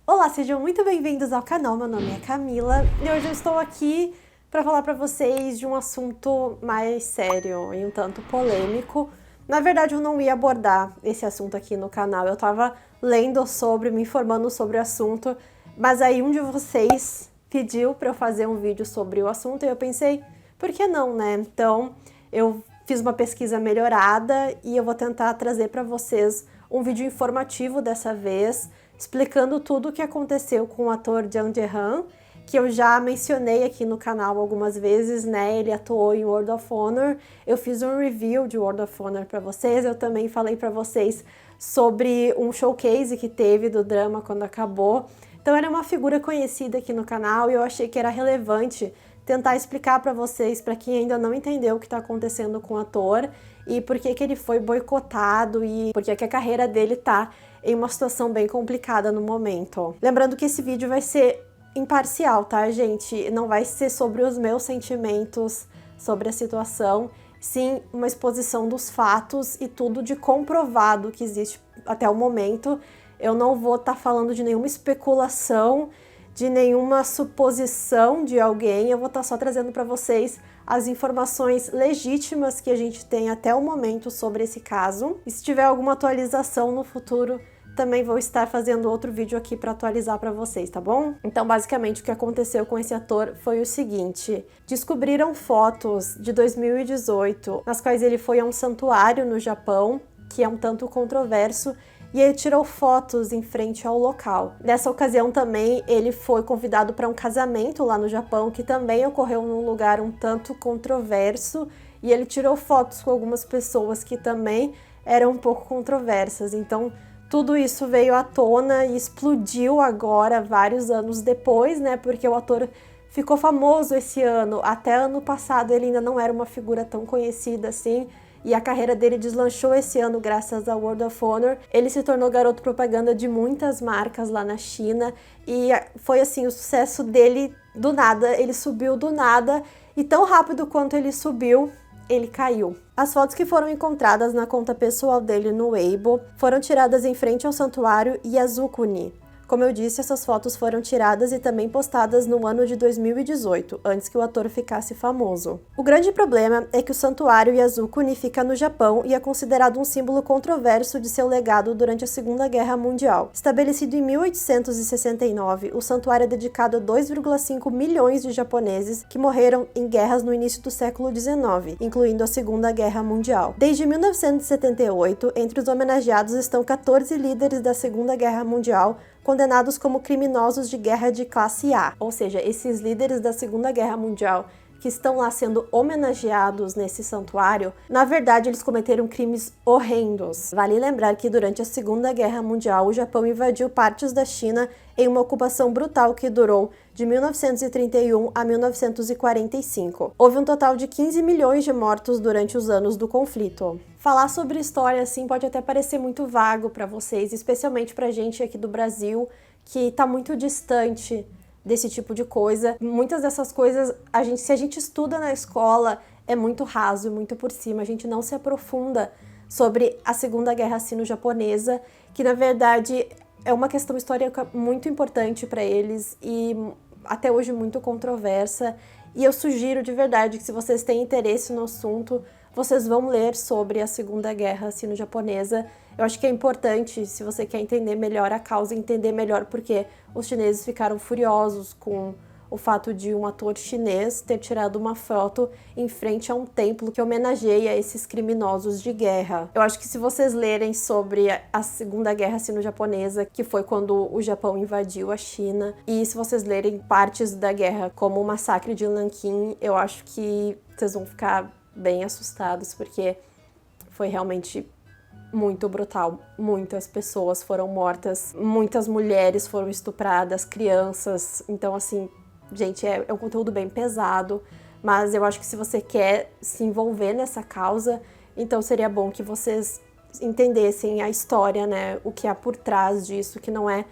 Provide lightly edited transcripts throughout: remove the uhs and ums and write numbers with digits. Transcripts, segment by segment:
Olá, sejam muito bem-vindos ao canal, meu nome é Camila e hoje eu estou aqui para falar para vocês de um assunto mais sério e um tanto polêmico. Na verdade, eu não ia abordar esse assunto aqui no canal, eu tava lendo sobre, me informando sobre o assunto, mas aí um de vocês pediu para eu fazer um vídeo sobre o assunto e eu pensei, por que não, né? Então, eu fiz uma pesquisa melhorada e eu vou tentar trazer para vocês um vídeo informativo dessa vez, explicando tudo o que aconteceu com o ator Jung Jae-han, que eu já mencionei aqui no canal algumas vezes, né? Ele atuou em World of Honor. Eu fiz um review de World of Honor para vocês. Eu também falei para vocês sobre um showcase que teve do drama quando acabou. Então era uma figura conhecida aqui no canal e eu achei que era relevante tentar explicar para vocês, para quem ainda não entendeu o que está acontecendo com o ator e por que ele foi boicotado e por que a carreira dele tá em uma situação bem complicada no momento. Lembrando que esse vídeo vai ser imparcial, tá, gente? Não vai ser sobre os meus sentimentos sobre a situação, sim uma exposição dos fatos e tudo de comprovado que existe até o momento. Eu não vou estar falando de nenhuma especulação, de nenhuma suposição de alguém, eu vou estar só trazendo para vocês as informações legítimas que a gente tem até o momento sobre esse caso. E se tiver alguma atualização no futuro, também vou estar fazendo outro vídeo aqui para atualizar para vocês, tá bom? Então, basicamente, o que aconteceu com esse ator foi o seguinte: descobriram fotos de 2018, nas quais ele foi a um santuário no Japão, que é um tanto controverso, e ele tirou fotos em frente ao local. Nessa ocasião também ele foi convidado para um casamento lá no Japão, que também ocorreu num lugar um tanto controverso, e ele tirou fotos com algumas pessoas que também eram um pouco controversas. Então tudo isso veio à tona e explodiu agora, vários anos depois, né? Porque o ator ficou famoso esse ano. Até ano passado ele ainda não era uma figura tão conhecida assim. E a carreira dele deslanchou esse ano graças ao World of Honor. Ele se tornou garoto propaganda de muitas marcas lá na China e foi assim o sucesso dele do nada. Ele subiu do nada e tão rápido quanto ele subiu, ele caiu. As fotos que foram encontradas na conta pessoal dele no Weibo foram tiradas em frente ao santuário Yasukuni. Como eu disse, essas fotos foram tiradas e também postadas no ano de 2018, antes que o ator ficasse famoso. O grande problema é que o santuário Yasukuni fica no Japão e é considerado um símbolo controverso de seu legado durante a Segunda Guerra Mundial. Estabelecido em 1869, o santuário é dedicado a 2,5 milhões de japoneses que morreram em guerras no início do século XIX, incluindo a Segunda Guerra Mundial. Desde 1978, entre os homenageados estão 14 líderes da Segunda Guerra Mundial, condenados como criminosos de guerra de classe A. Ou seja, esses líderes da Segunda Guerra Mundial que estão lá sendo homenageados nesse santuário, na verdade eles cometeram crimes horrendos. Vale lembrar que durante a Segunda Guerra Mundial, o Japão invadiu partes da China em uma ocupação brutal que durou de 1931 a 1945. Houve um total de 15 milhões de mortos durante os anos do conflito. Falar sobre história assim pode até parecer muito vago para vocês, especialmente pra gente aqui do Brasil, que tá muito distante desse tipo de coisa. Muitas dessas coisas, se a gente estuda na escola, é muito raso, muito por cima. A gente não se aprofunda sobre a Segunda Guerra Sino-Japonesa, que na verdade é uma questão histórica muito importante para eles e até hoje muito controversa. E eu sugiro de verdade que, se vocês têm interesse no assunto, vocês vão ler sobre a Segunda Guerra Sino-Japonesa. Eu acho que é importante, se você quer entender melhor a causa, entender melhor porque os chineses ficaram furiosos com o fato de um ator chinês ter tirado uma foto em frente a um templo que homenageia esses criminosos de guerra. Eu acho que se vocês lerem sobre a Segunda Guerra Sino-Japonesa, que foi quando o Japão invadiu a China, e se vocês lerem partes da guerra, como o massacre de Nanquim, eu acho que vocês vão ficar bem assustados, porque foi realmente muito brutal. Muitas pessoas foram mortas, muitas mulheres foram estupradas, crianças. Então, assim, gente, é um conteúdo bem pesado, mas eu acho que se você quer se envolver nessa causa, então seria bom que vocês entendessem a história, né? O que há por trás disso, que não é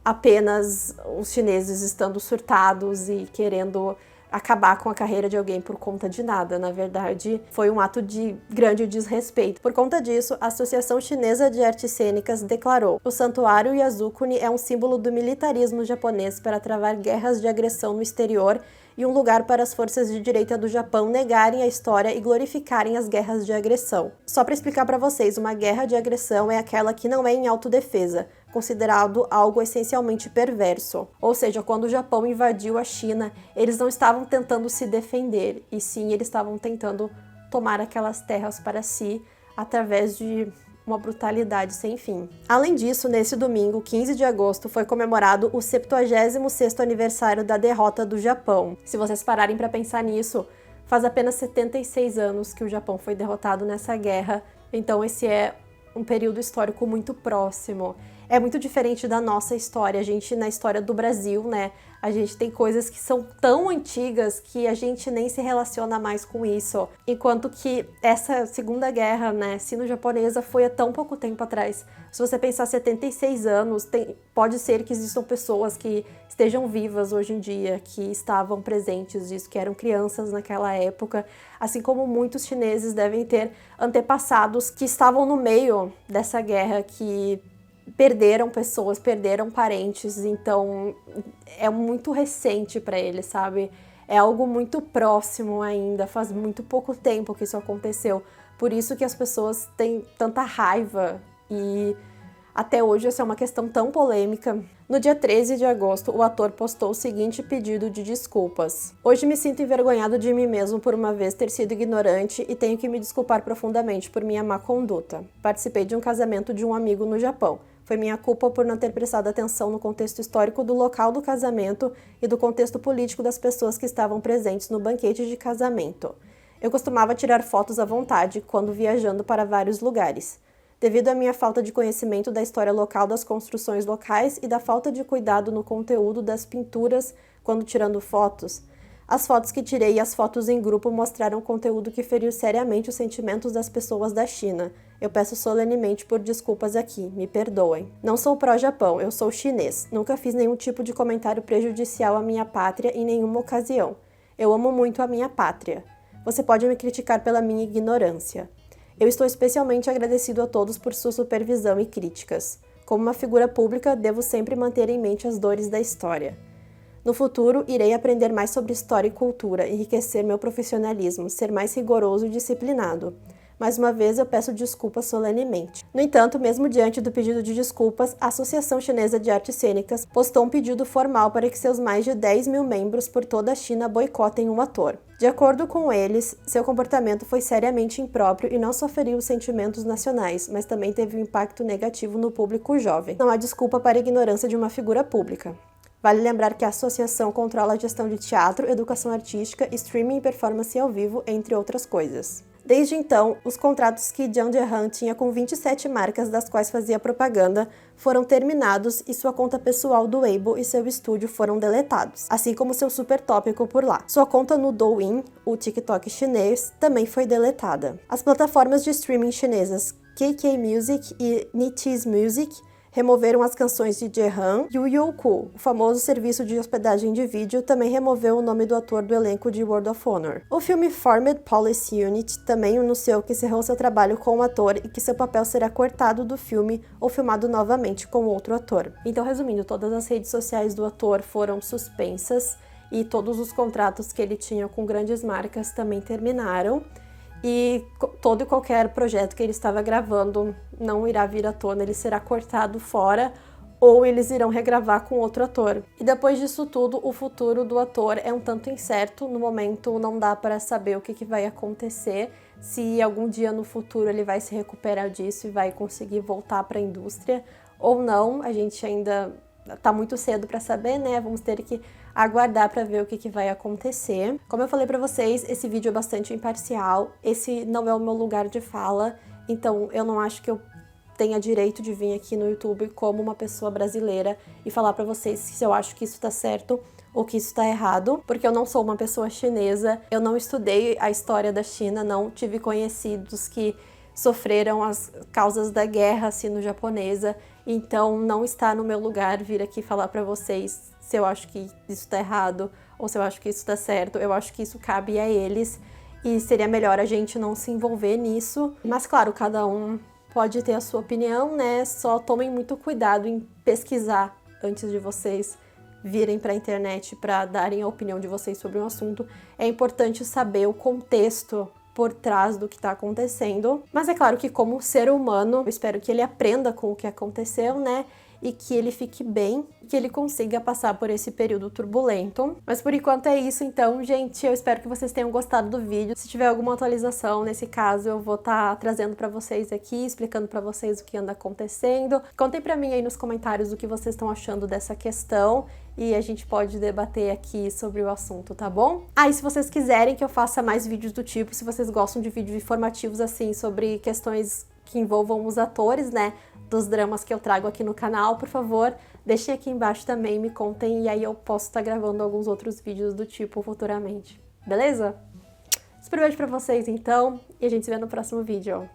apenas os chineses estando surtados e querendo acabar com a carreira de alguém por conta de nada. Na verdade, foi um ato de grande desrespeito. Por conta disso, a Associação Chinesa de Artes Cênicas declarou: o Santuário Yasukuni é um símbolo do militarismo japonês para travar guerras de agressão no exterior e um lugar para as forças de direita do Japão negarem a história e glorificarem as guerras de agressão. Só para explicar para vocês, uma guerra de agressão é aquela que não é em autodefesa, considerado algo essencialmente perverso. Ou seja, quando o Japão invadiu a China, eles não estavam tentando se defender, e sim eles estavam tentando tomar aquelas terras para si através de uma brutalidade sem fim. Além disso, nesse domingo, 15 de agosto, foi comemorado o 76º aniversário da derrota do Japão. Se vocês pararem para pensar nisso, faz apenas 76 anos que o Japão foi derrotado nessa guerra, então esse é um período histórico muito próximo. É muito diferente da nossa história. A gente, na história do Brasil, né, a gente tem coisas que são tão antigas que a gente nem se relaciona mais com isso. Enquanto que essa Segunda Guerra, né, sino-japonesa, foi há tão pouco tempo atrás. Se você pensar 76 anos, pode ser que existam pessoas que estejam vivas hoje em dia, que estavam presentes disso, que eram crianças naquela época, assim como muitos chineses devem ter antepassados que estavam no meio dessa guerra, que perderam pessoas, perderam parentes, então é muito recente para eles, sabe? É algo muito próximo ainda, faz muito pouco tempo que isso aconteceu. Por isso que as pessoas têm tanta raiva e até hoje essa é uma questão tão polêmica. No dia 13 de agosto, o ator postou o seguinte pedido de desculpas: hoje me sinto envergonhado de mim mesmo por uma vez ter sido ignorante e tenho que me desculpar profundamente por minha má conduta. Participei de um casamento de um amigo no Japão. Foi minha culpa por não ter prestado atenção no contexto histórico do local do casamento e do contexto político das pessoas que estavam presentes no banquete de casamento. Eu costumava tirar fotos à vontade quando viajando para vários lugares. Devido à minha falta de conhecimento da história local das construções locais e da falta de cuidado no conteúdo das pinturas quando tirando fotos, as fotos que tirei e as fotos em grupo mostraram conteúdo que feriu seriamente os sentimentos das pessoas da China. Eu peço solenemente por desculpas aqui, me perdoem. Não sou pró-Japão, eu sou chinês. Nunca fiz nenhum tipo de comentário prejudicial à minha pátria em nenhuma ocasião. Eu amo muito a minha pátria. Você pode me criticar pela minha ignorância. Eu estou especialmente agradecido a todos por sua supervisão e críticas. Como uma figura pública, devo sempre manter em mente as dores da história. No futuro, irei aprender mais sobre história e cultura, enriquecer meu profissionalismo, ser mais rigoroso e disciplinado. Mais uma vez, eu peço desculpas solenemente. No entanto, mesmo diante do pedido de desculpas, a Associação Chinesa de Artes Cênicas postou um pedido formal para que seus mais de 10 mil membros por toda a China boicotem o ator. De acordo com eles, seu comportamento foi seriamente impróprio e não só feriu os sentimentos nacionais, mas também teve um impacto negativo no público jovem. Não há desculpa para a ignorância de uma figura pública. Vale lembrar que a associação controla a gestão de teatro, educação artística, streaming e performance ao vivo, entre outras coisas. Desde então, os contratos que Jiang Zehan tinha com 27 marcas das quais fazia propaganda foram terminados e sua conta pessoal do Weibo e seu estúdio foram deletados, assim como seu super tópico por lá. Sua conta no Douyin, o TikTok chinês, também foi deletada. As plataformas de streaming chinesas KK Music e NetEase Music removeram as canções de Zehan. E o Youku, o famoso serviço de hospedagem de vídeo, também removeu o nome do ator do elenco de World of Honor. O filme Formed Policy Unit também anunciou que encerrou seu trabalho com o ator e que seu papel será cortado do filme ou filmado novamente com outro ator. Então, resumindo, todas as redes sociais do ator foram suspensas e todos os contratos que ele tinha com grandes marcas também terminaram. E todo e qualquer projeto que ele estava gravando não irá vir à tona, ele será cortado fora ou eles irão regravar com outro ator. E depois disso tudo, o futuro do ator é um tanto incerto. No momento não dá para saber o que vai acontecer, se algum dia no futuro ele vai se recuperar disso e vai conseguir voltar para a indústria ou não. A gente ainda tá muito cedo para saber, né? Vamos ter que aguardar para ver o que vai acontecer. Como eu falei para vocês, esse vídeo é bastante imparcial, esse não é o meu lugar de fala, então eu não acho que eu tenha direito de vir aqui no YouTube como uma pessoa brasileira e falar para vocês se eu acho que isso tá certo ou que isso tá errado, porque eu não sou uma pessoa chinesa, eu não estudei a história da China, não tive conhecidos que sofreram as causas da guerra sino-japonesa, então não está no meu lugar vir aqui falar pra vocês se eu acho que isso tá errado ou se eu acho que isso tá certo. Eu acho que isso cabe a eles e seria melhor a gente não se envolver nisso. Mas claro, cada um pode ter a sua opinião, né? Só tomem muito cuidado em pesquisar antes de vocês virem pra internet para darem a opinião de vocês sobre um assunto. É importante saber o contexto por trás do que está acontecendo. Mas é claro que como ser humano, eu espero que ele aprenda com o que aconteceu, né? E que ele fique bem, que ele consiga passar por esse período turbulento. Mas por enquanto é isso, então, gente, eu espero que vocês tenham gostado do vídeo. Se tiver alguma atualização nesse caso, eu vou estar trazendo pra vocês aqui, explicando pra vocês o que anda acontecendo. Contem pra mim aí nos comentários o que vocês estão achando dessa questão e a gente pode debater aqui sobre o assunto, tá bom? Ah, e se vocês quiserem que eu faça mais vídeos do tipo, se vocês gostam de vídeos informativos assim, sobre questões que envolvam os atores, né, dos dramas que eu trago aqui no canal, por favor, deixem aqui embaixo também, me contem, e aí eu posso estar gravando alguns outros vídeos do tipo futuramente, beleza? Super beijo pra vocês, então, e a gente se vê no próximo vídeo.